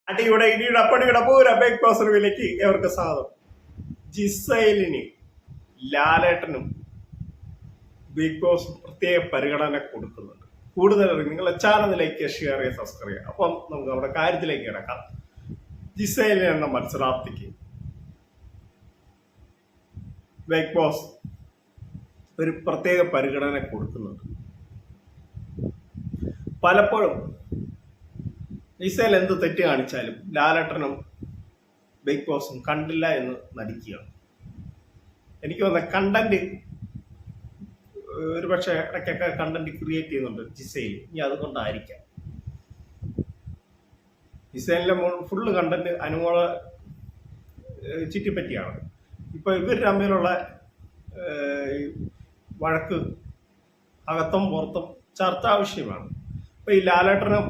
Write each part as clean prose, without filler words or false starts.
അടിയുടെ ഇടിയുടെ അപ്പടിയുടെ പൂര ബിഗ് ബോസ് റിവ്യൂലേക്ക് എവർക്ക് സ്വാഗതം. ജിസൈലിന് ലാലേട്ടനും ബിഗ് ബോസ് പ്രത്യേക പരിഗണന കൊടുക്കുന്നുണ്ട്. കൂടുതൽ നിങ്ങളെ ചാനലിലേക്ക് ഷെയർ ചെയ്യുക, സബ്സ്ക്രൈബ് ചെയ്യുക. അപ്പം നമുക്ക് നമ്മുടെ കാര്യത്തിലേക്ക് കിടക്കാം. ജിസൈലിന് എന്ന മത്സരാർത്ഥിക്ക് ബിഗ് ബോസ് ഒരു പ്രത്യേക പരിഗണന കൊടുക്കുന്നുണ്ട്. പലപ്പോഴും ജിസൈൽ എന്ത് തെറ്റ് കാണിച്ചാലും ലാലേട്ടനും ബിഗ് ബോസും കണ്ടില്ല എന്ന് നടിക്കുകയാണ്. എനിക്ക് തോന്നുന്നത് കണ്ടന്റ് ഒരുപക്ഷെ ഇടയ്ക്കൊക്കെ കണ്ടന്റ് ക്രിയേറ്റ് ചെയ്യുന്നുണ്ട് ജിസൈൽ. ഇനി അതുകൊണ്ടായിരിക്കാം ജിസൈലിന്റെ ഫുള്ള് കണ്ടന്റ് അനുമോളെ ചുറ്റിപ്പറ്റിയാണ്. ഇപ്പൊ ഇവർ തമ്മിലുള്ള വഴക്ക് അകത്തും പുറത്തും ചർച്ചാ വിഷയമാണ്. ഇപ്പൊ ഈ ലാലേട്ടനും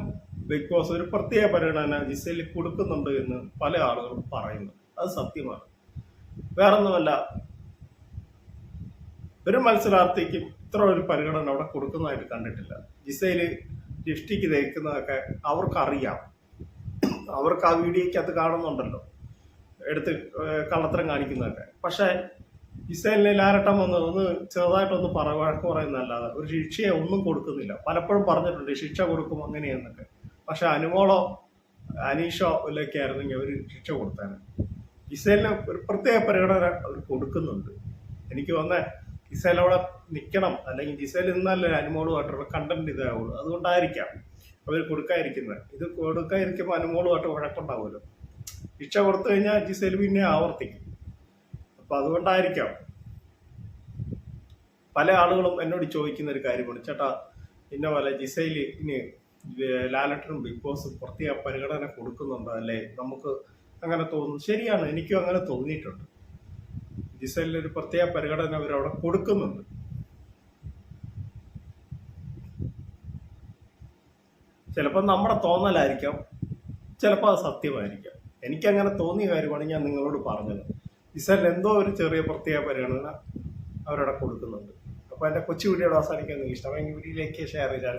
ബിഗ് ബോസ് ഒരു പ്രത്യേക പരിഗണന ജിസൈലിൽ കൊടുക്കുന്നുണ്ട് എന്ന് പല ആളുകളും പറയുന്നു. അത് സത്യമാണ്. വേറൊന്നുമല്ല, ഒരു മത്സരാർത്ഥിക്കും ഇത്ര ഒരു പരിഗണന അവിടെ കൊടുക്കുന്നതായിട്ട് കണ്ടിട്ടില്ല. ജിസൈല് ലിഫ്റ്റിക്ക് തേക്കുന്നതൊക്കെ അവർക്കറിയാം. അവർക്ക് ആ വീഡിയോയ്ക്കകത്ത് കാണുന്നുണ്ടല്ലോ, എടുത്ത് കള്ളത്തരം കാണിക്കുന്നതൊക്കെ. പക്ഷെ ജിസൈലിനെ ലാലേട്ടൻ ഒന്ന് ചെറുതായിട്ടൊന്ന് വഴക്ക് പറയുന്നതല്ലാതെ ഒരു ശിക്ഷയെ ഒന്നും കൊടുക്കുന്നില്ല. പലപ്പോഴും പറഞ്ഞിട്ടുണ്ട് ശിക്ഷ കൊടുക്കും അങ്ങനെയെന്നൊക്കെ. പക്ഷെ അനുമോളോ അനീഷോ ഇല്ലൊക്കെ ആയിരുന്നെങ്കിൽ അവർ ശിക്ഷ കൊടുത്താൽ. ജിസൈലിന് ഒരു പ്രത്യേക പരിഗണന അവർ കൊടുക്കുന്നുണ്ട്. എനിക്ക് തോന്നുന്നത് ജിസൈൽ അവിടെ നിൽക്കണം, അല്ലെങ്കിൽ ജിസൈൽ നിന്നല്ലേ അനുമോളുമായിട്ടുള്ള കണ്ടന്റ് ഇതാവുള്ളൂ. അതുകൊണ്ടായിരിക്കാം അവർ കൊടുക്കാതിരിക്കുന്നത്. ഇത് കൊടുക്കാതിരിക്കുമ്പോൾ അനുമോളുമായിട്ട് വഴക്കുണ്ടാവുമല്ലോ. ശിക്ഷ കൊടുത്തു കഴിഞ്ഞാൽ ജിസൈൽ പിന്നെ ആവർത്തിക്കും. അപ്പൊ അതുകൊണ്ടായിരിക്കാം പല ആളുകളും എന്നോട് ചോദിക്കുന്ന ഒരു കാര്യമാണ്, ചേട്ടാ ഇന്ന പോലെ ജിസൈല് ഇനി ലാലേട്ടനും ബിഗ് ബോസ് പ്രത്യേക പരിഗണന കൊടുക്കുന്നുണ്ടോ അല്ലേ, നമുക്ക് അങ്ങനെ തോന്നുന്നു. ശരിയാണ്, എനിക്കും അങ്ങനെ തോന്നിയിട്ടുണ്ട്. ജിസൈലിന് ഒരു പ്രത്യേക പരിഗണന അവരവിടെ കൊടുക്കുന്നുണ്ട്. ചിലപ്പോൾ നമ്മുടെ തോന്നലായിരിക്കാം, ചിലപ്പോൾ അത് സത്യമായിരിക്കാം. എനിക്കങ്ങനെ തോന്നിയ കാര്യമാണ് ഞാൻ നിങ്ങളോട് പറഞ്ഞത്. ജിസൈലിന് എന്തോ ഒരു ചെറിയ പ്രത്യേക പരിഗണന അവരവിടെ കൊടുക്കുന്നുണ്ട്. അപ്പോൾ എൻ്റെ കൊച്ചു വീഡിയോയുടെ അവസാനിക്കാൻ നിങ്ങൾക്ക് ഇഷ്ടമെങ്കിൽ വീഡിയോയിലേക്ക് ഷെയർ ചെയ്താൽ